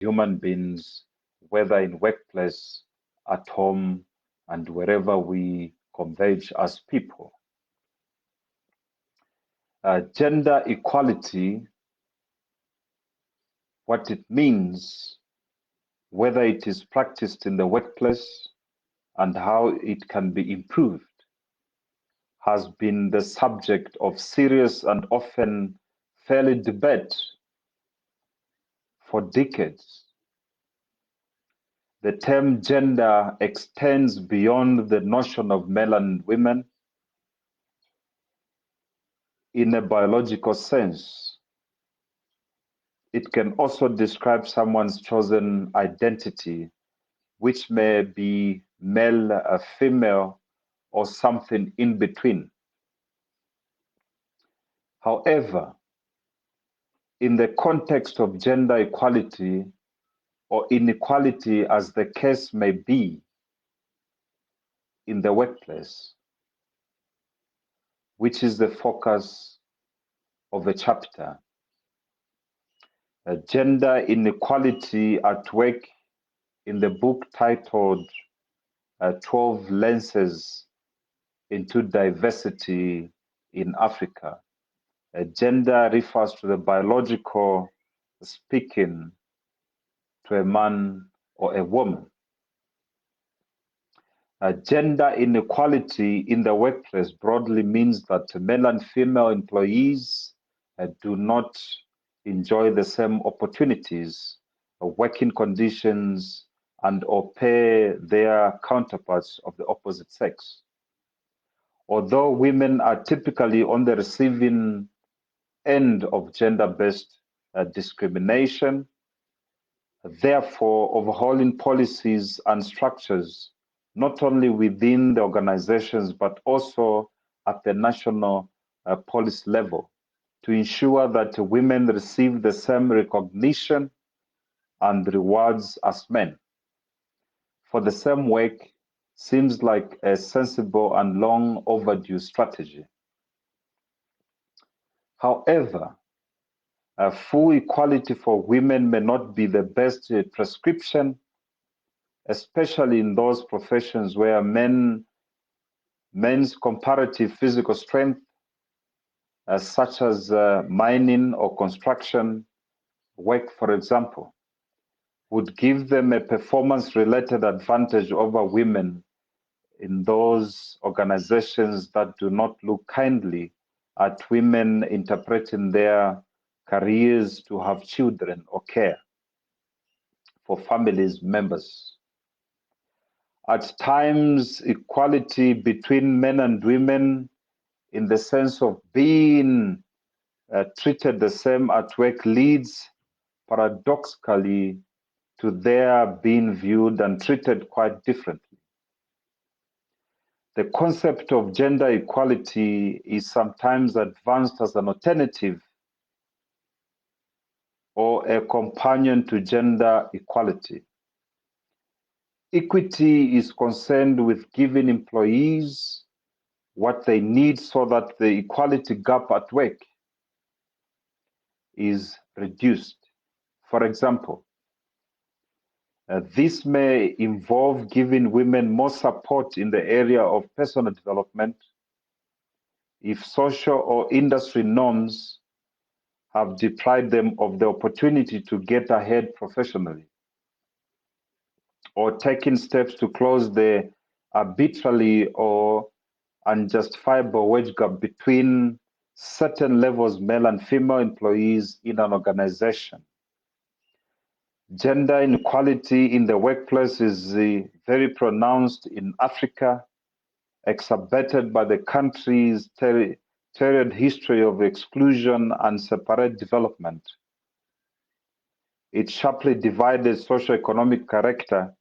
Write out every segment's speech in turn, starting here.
human beings, whether in workplace, at home, and wherever we converge as people. Gender equality, what it means, whether it is practiced in the workplace, and how it can be improved, has been the subject of serious and often fairly debate for decades. The term gender extends beyond the notion of male and women in a biological sense. It can also describe someone's chosen identity, which may be male, female, or something in between. However, in the context of gender equality, or inequality as the case may be in the workplace, which is the focus of the chapter, Gender Inequality at Work, in the book titled 12 Lenses into Diversity in Africa. Gender refers to the biological speaking to a man or a woman. Gender inequality in the workplace broadly means that male and female employees do not enjoy the same opportunities, working conditions, and or pay their counterparts of the opposite sex. Although women are typically on the receiving end of gender-based discrimination, therefore overhauling policies and structures not only within the organizations but also at the national policy level to ensure that women receive the same recognition and rewards as men for the same work seems like a sensible and long overdue strategy. However, full equality for women may not be the best prescription, especially in those professions where men's comparative physical strength, such as mining or construction work, for example, would give them a performance-related advantage over women in those organizations that do not look kindly at women interpreting their careers to have children or care for families members. At times, equality between men and women in the sense of being treated the same at work leads paradoxically to their being viewed and treated quite differently. The concept of gender equality is sometimes advanced as an alternative or a companion to gender equality. Equity is concerned with giving employees what they need so that the equality gap at work is reduced. For example, this may involve giving women more support in the area of personal development if social or industry norms have deprived them of the opportunity to get ahead professionally, or taking steps to close the arbitrary or unjustifiable wage gap between certain levels, male and female employees in an organization. Gender inequality in the workplace is very pronounced in Africa, exacerbated by the country's storied history of exclusion and separate development. Its sharply divided socioeconomic character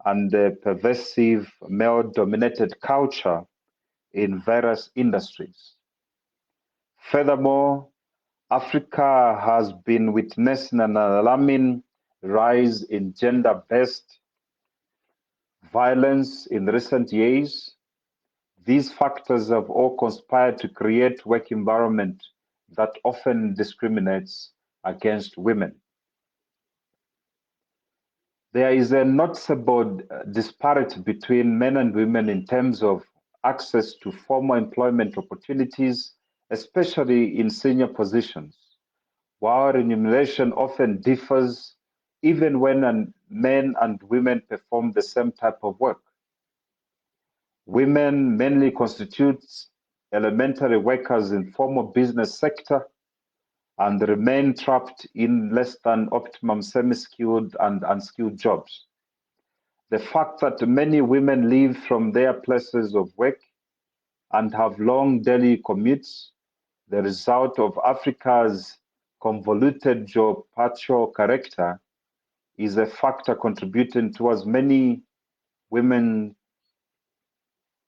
and the pervasive male-dominated culture in various industries. Furthermore, Africa has been witnessing an alarming rise in gender-based violence in recent years. These factors have all conspired to create work environment that often discriminates against women. There is a noticeable disparity between men and women in terms of access to formal employment opportunities, especially in senior positions, while remuneration often differs even when men and women perform the same type of work. Women mainly constitute elementary workers in formal business sector and remain trapped in less than optimum semi-skilled and unskilled jobs. The fact that many women leave from their places of work and have long daily commutes, the result of Africa's convoluted geo-spatial character, is a factor contributing towards many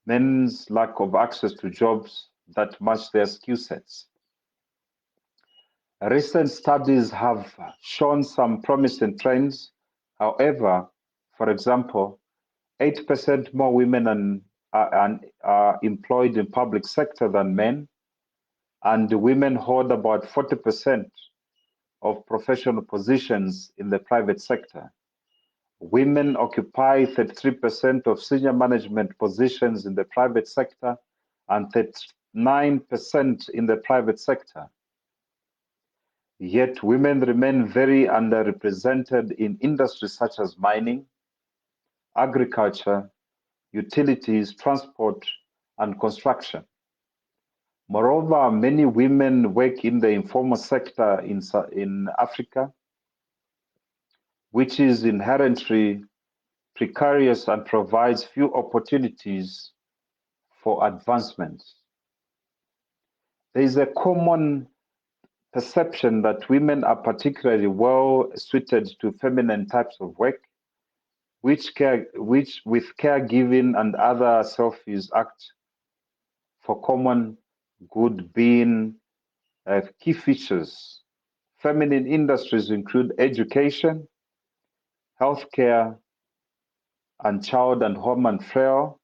men's lack of access to jobs that match their skill sets. Recent studies have shown some promising trends. However, for example, 8% more women are employed in public sector than men, and women hold about 40% of professional positions in the private sector. Women occupy 33% of senior management positions in the private sector and 39% in the private sector. Yet women remain very underrepresented in industries such as mining, agriculture, utilities, transport, and construction. Moreover, many women work in the informal sector in Africa, which is inherently precarious and provides few opportunities for advancement. There is a common perception that women are particularly well suited to feminine types of work, which with caregiving and other self-use act for common good being key features. Feminine industries include education, healthcare, and child and home and frail.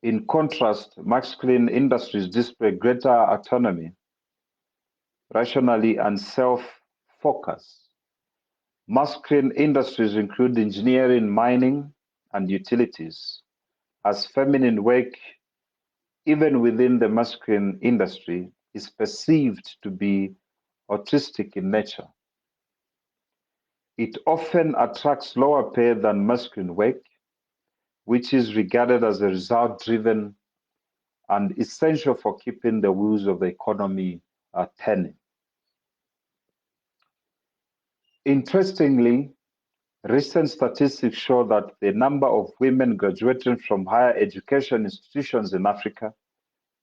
In contrast, masculine industries display greater autonomy, rationally, and self-focus. Masculine industries include engineering, mining, and utilities, as feminine work, even within the masculine industry, is perceived to be autistic in nature. It often attracts lower pay than masculine work, which is regarded as a result-driven and essential for keeping the wheels of the economy turning. Interestingly, recent statistics show that the number of women graduating from higher education institutions in Africa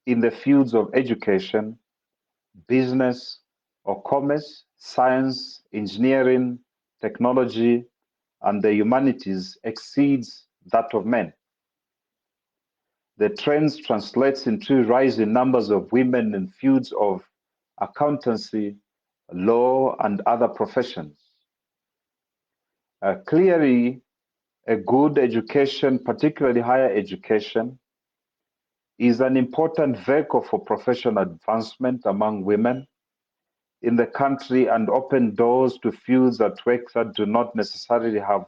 in the fields of education, business or commerce, science, engineering, technology, and the humanities exceeds that of men. The trend translates into rising numbers of women in fields of accountancy, law, and other professions. Clearly, a good education, particularly higher education, is an important vehicle for professional advancement among women in the country and open doors to fields at work that do not necessarily have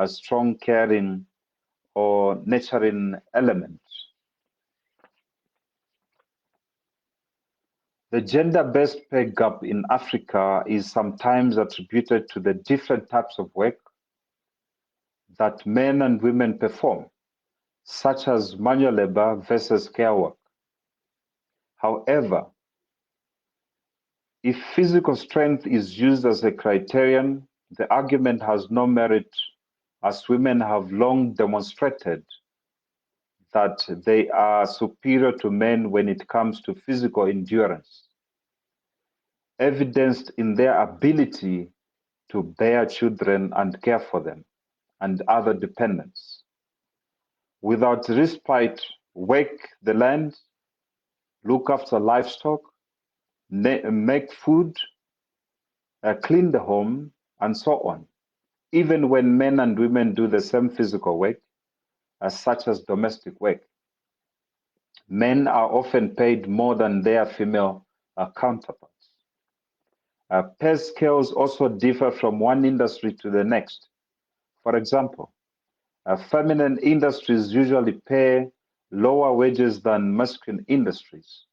strong caring or nurturing elements. The gender-based pay gap in Africa is sometimes attributed to the different types of work that men and women perform, such as manual labor versus care work. However, if physical strength is used as a criterion, the argument has no merit, as women have long demonstrated that they are superior to men when it comes to physical endurance, evidenced in their ability to bear children and care for them and other dependents. Without respite, work the land, look after livestock, make food, clean the home, and so on. Even when men and women do the same physical work, such as domestic work, men are often paid more than their female counterparts. Pay scales also differ from one industry to the next. For example, feminine industries usually pay lower wages than masculine industries.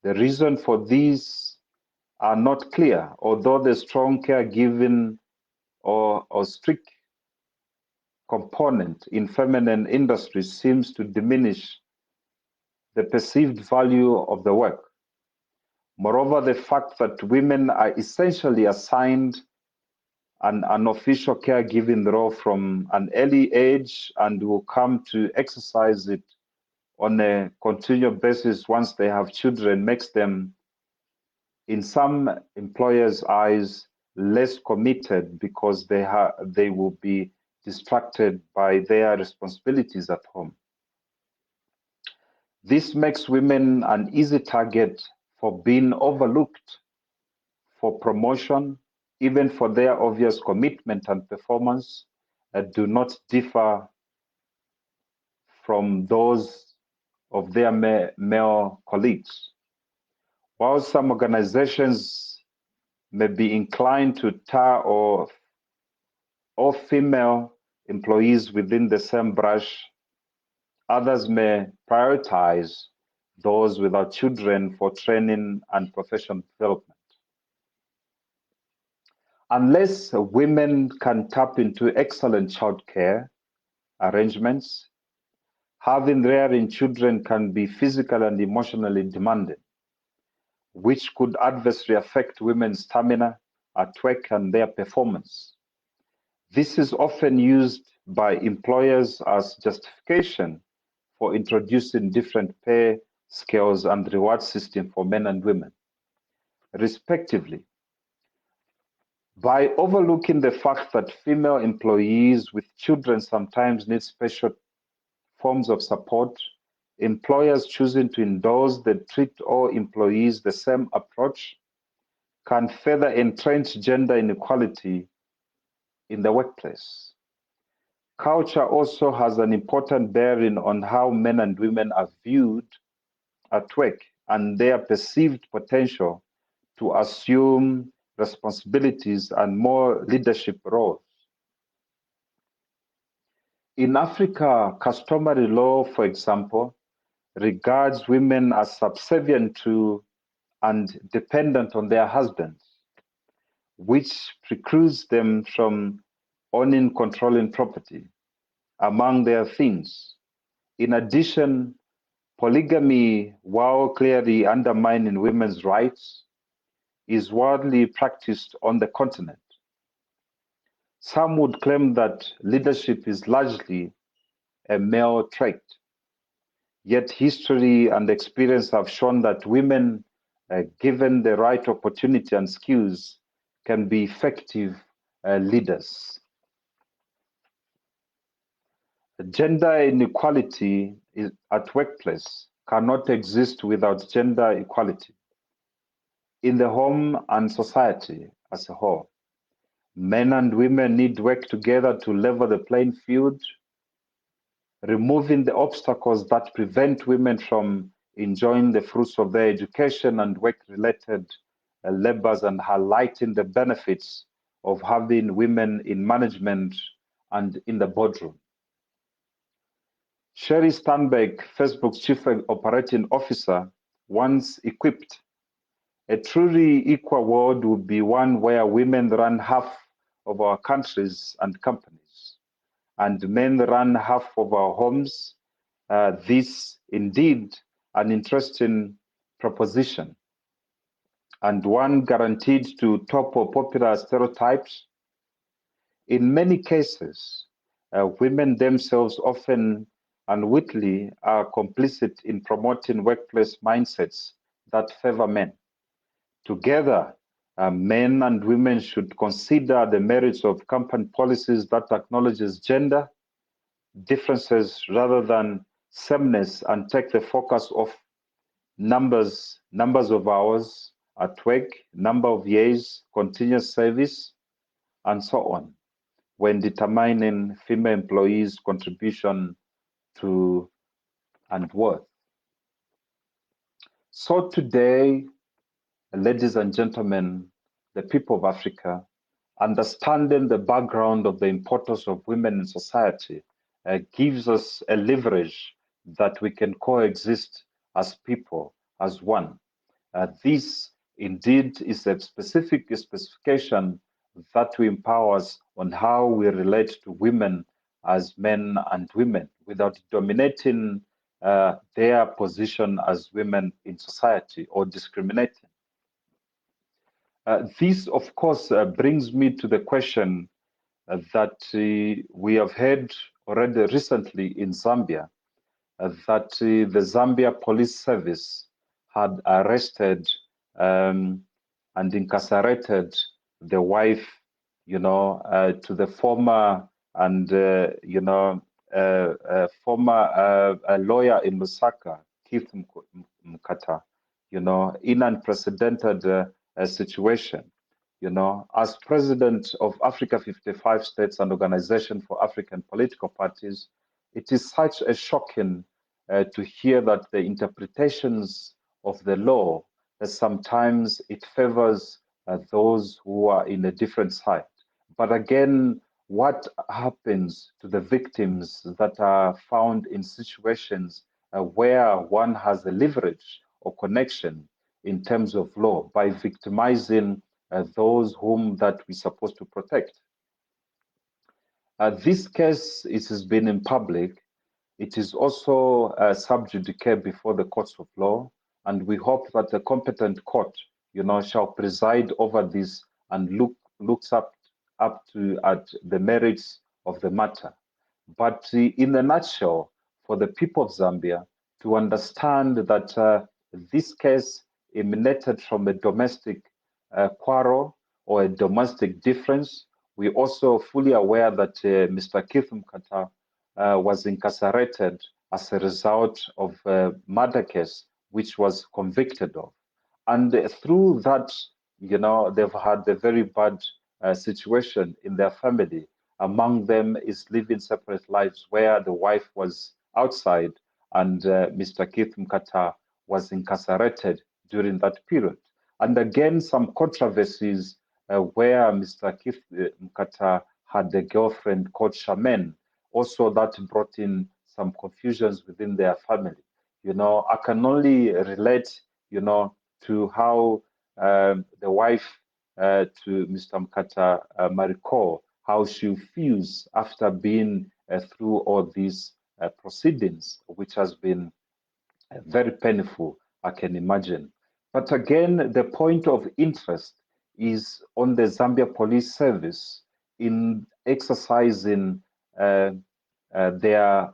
The reason for these are not clear, although the strong caregiving or strict component in feminine industries seems to diminish the perceived value of the work. Moreover, the fact that women are essentially assigned an unofficial caregiving role from an early age and will come to exercise it on a continual basis once they have children makes them, in some employers' eyes, less committed because they will be distracted by their responsibilities at home. This makes women an easy target for being overlooked for promotion, even for their obvious commitment and performance do not differ from those of their male colleagues. While some organizations may be inclined to tar all female employees within the same brush, others may prioritize those without children for training and professional development. Unless women can tap into excellent childcare arrangements, having rearing children can be physically and emotionally demanding, which could adversely affect women's stamina at work and their performance. This is often used by employers as justification for introducing different pay scales and reward system for men and women, respectively. By overlooking the fact that female employees with children sometimes need special forms of support, employers choosing to endorse the treat all employees the same approach can further entrench gender inequality in the workplace. Culture also has an important bearing on how men and women are viewed at work and their perceived potential to assume responsibilities and more leadership roles. In Africa, customary law, for example, regards women as subservient to and dependent on their husbands, which precludes them from owning, controlling property, among their things. In addition, polygamy, while clearly undermining women's rights, is widely practiced on the continent. Some would claim that leadership is largely a male trait. Yet history and experience have shown that women, given the right opportunity and skills, can be effective leaders. Gender inequality at workplace cannot exist without gender equality. In the home and society as a whole, men and women need to work together to level the playing field, removing the obstacles that prevent women from enjoying the fruits of their education and work-related labors, and highlighting the benefits of having women in management and in the boardroom. Sherry Sternberg, Facebook's chief operating officer, once equipped, a truly equal world would be one where women run half of our countries and companies, and men run half of our homes. This indeed an interesting proposition, and one guaranteed to topple popular stereotypes. In many cases, women themselves often unwittingly are complicit in promoting workplace mindsets that favor men. Together, men and women should consider the merits of company policies that acknowledges gender differences rather than sameness, and take the focus off numbers of hours at work, number of years, continuous service, and so on, when determining female employees' contribution to and worth. So today, ladies and gentlemen, the people of Africa, understanding the background of the importance of women in society gives us a leverage that we can coexist as people, as one. This indeed is a specific specification that will empower us on how we relate to women as men and women without dominating their position as women in society or discriminating. This, of course, brings me to the question that we have heard already recently in Zambia, that the Zambia Police Service had arrested and incarcerated the wife, to the former and former lawyer in Lusaka, Keith Mkata, in unprecedented situation. As president of Africa 55 states and Organization for African Political Parties, it is such a shocking to hear that the interpretations of the law, sometimes it favors those who are in a different side. But again, what happens to the victims that are found in situations where one has a leverage or connection in terms of law by victimizing those whom that we're supposed to protect? This case, it has been in public. It is also sub judice before the courts of law, and we hope that the competent court, shall preside over this and looks up to at the merits of the matter. But in a nutshell, for the people of Zambia to understand that this case emanated from a domestic quarrel or a domestic difference. We're also fully aware that Mr. Keith Mkata was incarcerated as a result of a murder case which was convicted of. And through that, they've had a very bad situation in their family. Among them is living separate lives where the wife was outside and Mr. Keith Mkata was incarcerated during that period. And again, some controversies where Mr. Keith Mkata had a girlfriend called Shaman. Also, that brought in some confusions within their family. I can only relate, to how the wife to Mr. Mkata, Mariko, how she feels after being through all these proceedings, which has been very painful, I can imagine. But again, the point of interest is on the Zambia Police Service in exercising their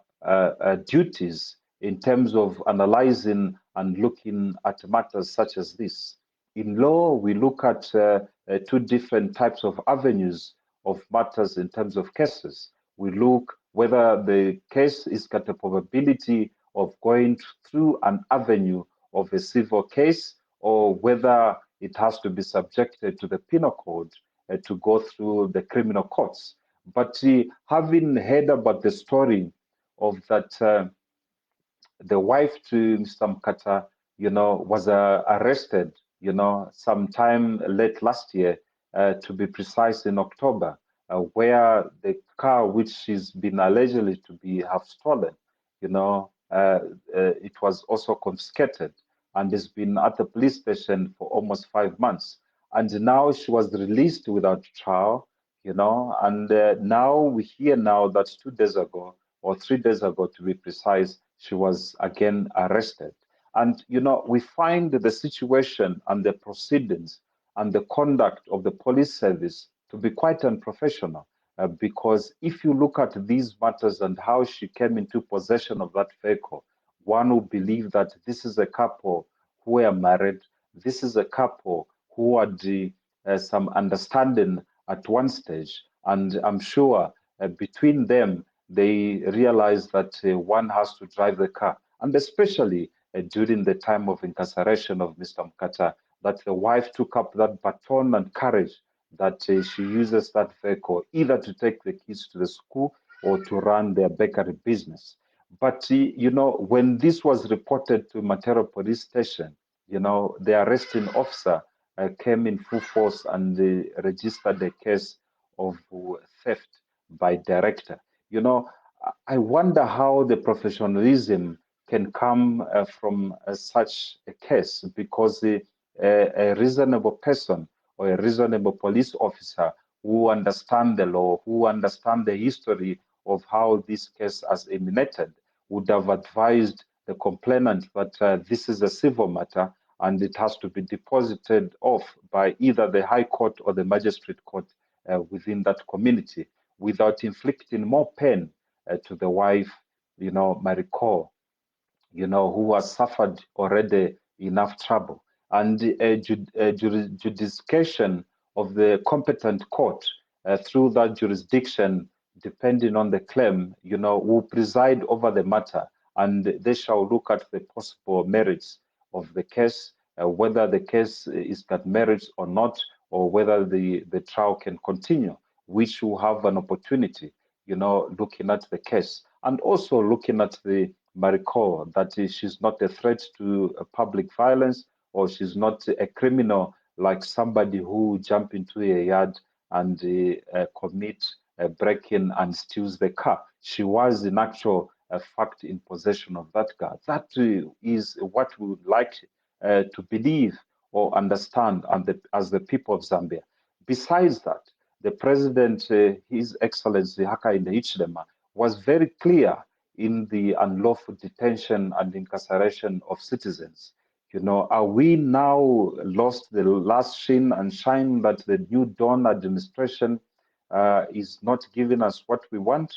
duties in terms of analyzing and looking at matters such as this. In law, we look at two different types of avenues of matters in terms of cases. We look whether the case is got a probability of going through an avenue of a civil case or whether it has to be subjected to the penal code to go through the criminal courts. But having heard about the story of that, the wife to Mr. Mkata, was arrested, sometime late last year, to be precise, in October, where the car which she's been allegedly to be have stolen, it was also confiscated and has been at the police station for almost 5 months. And now she was released without trial, and now we hear now that 2 days ago, or 3 days ago to be precise, she was again arrested. And, we find the situation and the proceedings and the conduct of the police service to be quite unprofessional. Because if you look at these matters and how she came into possession of that vehicle, one would believe that this is a couple who were married, this is a couple who had some understanding at one stage, and I'm sure between them, they realized that one has to drive the car, and especially during the time of incarceration of Mr. Mkata, that the wife took up that baton and courage that she uses that vehicle either to take the kids to the school or to run their bakery business. But, when this was reported to Matero police station, the arresting officer came in full force and registered a case of theft by director. You know, I wonder how the professionalism can come from such a case, because a reasonable person or a reasonable police officer who understand the law, who understand the history of how this case has emanated, would have advised the complainant that this is a civil matter and it has to be deposited off by either the High Court or the Magistrate Court within that community, without inflicting more pain to the wife, Maricor, who has suffered already enough trouble. And jurisdiction of the competent court through that jurisdiction, depending on the claim, will preside over the matter, and they shall look at the possible merits of the case, whether the case is that merits or not, or whether the trial can continue, which will have an opportunity, looking at the case and also looking at the Maricor, that she's not a threat to public violence, or she's not a criminal like somebody who jump into a yard and commit a break-in and steals the car. She was in actual fact in possession of that car. That is what we would like to believe or understand as the people of Zambia. Besides that, the president, His Excellency Hakainde Hichilema, was very clear in the unlawful detention and incarceration of citizens. Are we now lost the last sheen and shine that the New Dawn administration is not giving us what we want?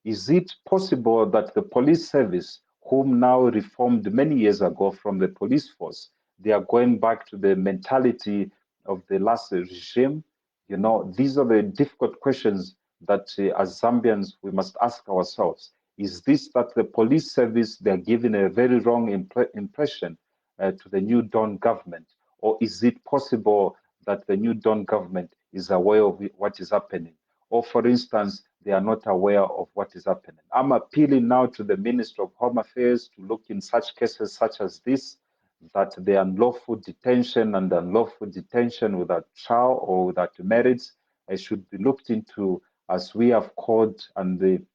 Is it possible that the police service, whom now reformed many years ago from the police force, they are going back to the mentality of the last regime? These are the difficult questions that as Zambians we must ask ourselves. Is this that the police service, they're giving a very wrong impression to the New Dawn government? Or is it possible that the New Dawn government is aware of what is happening? Or, for instance, they are not aware of what is happening? I'm appealing now to the Minister of Home Affairs to look in such cases such as this, that the unlawful detention and unlawful detention without trial or without merits should be looked into, as we have called and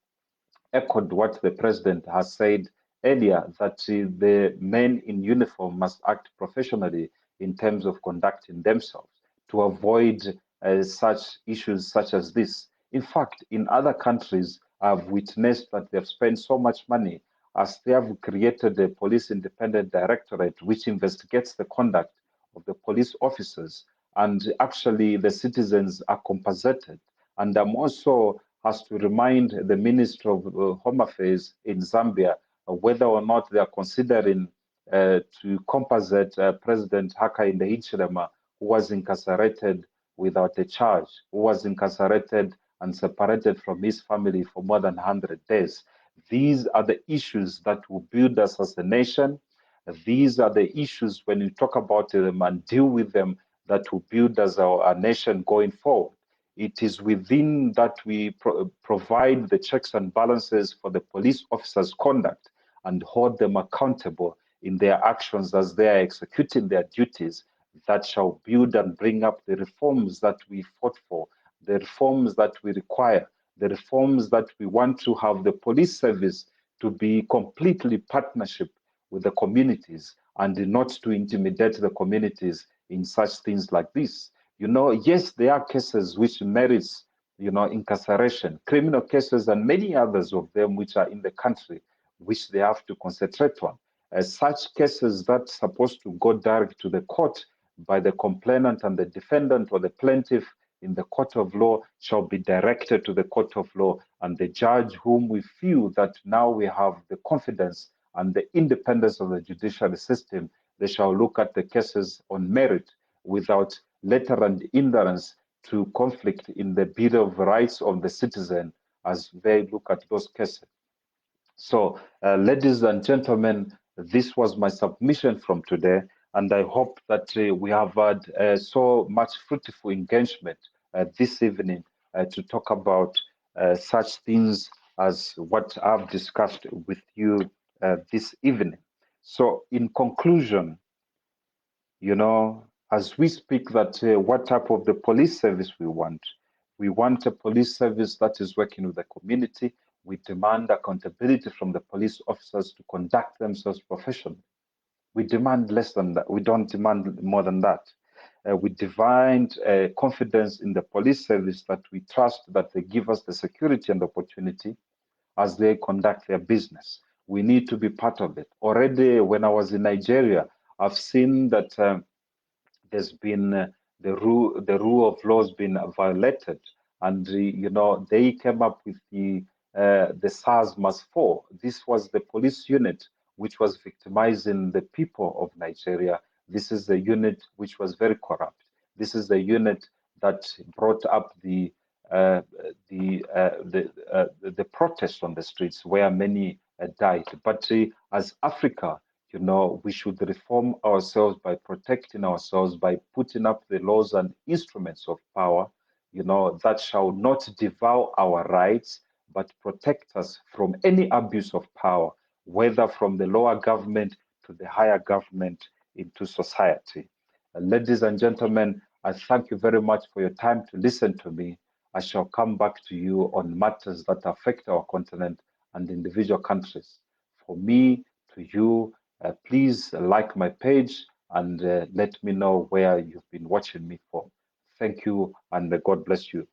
echoed what the president has said earlier, that the men in uniform must act professionally in terms of conducting themselves to avoid such issues such as this. In fact, in other countries, I've witnessed that they've spent so much money as they have created a police independent directorate which investigates the conduct of the police officers, and actually the citizens are compensated. And I'm also has to remind the Minister of Home Affairs in Zambia whether or not they are considering to compensate President Hakainde Hichilema, who was incarcerated without a charge, who was incarcerated and separated from his family for more than 100 days. These are the issues that will build us as a nation. These are the issues, when we talk about them and deal with them, that will build us our nation going forward. It is within that we provide the checks and balances for the police officers' conduct and hold them accountable in their actions as they are executing their duties, that shall build and bring up the reforms that we fought for, the reforms that we require, the reforms that we want to have the police service to be completely partnership with the communities and not to intimidate the communities in such things like this. Yes, there are cases which merits, incarceration, criminal cases, and many others of them which are in the country, which they have to concentrate on. Such cases that's supposed to go direct to the court by the complainant and the defendant or the plaintiff in the court of law shall be directed to the court of law, and the judge whom we feel that now we have the confidence and the independence of the judicial system, they shall look at the cases on merit without letter and hindrance to conflict in the Bill of Rights of the citizen as they look at those cases. So, ladies and gentlemen, this was my submission from today, and I hope that we have had so much fruitful engagement this evening to talk about such things as what I've discussed with you this evening. So, in conclusion, as we speak that what type of the police service we want. We want a police service that is working with the community. We demand accountability from the police officers to conduct themselves professionally. We demand less than that. We don't demand more than that. We demand confidence in the police service that we trust that they give us the security and opportunity as they conduct their business. We need to be part of it. Already, when I was in Nigeria, I've seen that there's been the rule of law has been violated, and they came up with the SARS must fall. This was the police unit which was victimizing the people of Nigeria. This is the unit which was very corrupt. This is the unit that brought up the protests on the streets where many died. But as Africa, we should reform ourselves by protecting ourselves, by putting up the laws and instruments of power, that shall not devour our rights, but protect us from any abuse of power, whether from the lower government to the higher government into society. Ladies and gentlemen, I thank you very much for your time to listen to me. I shall come back to you on matters that affect our continent and individual countries. For me, to you, please like my page and let me know where you've been watching me from. Thank you, and God bless you.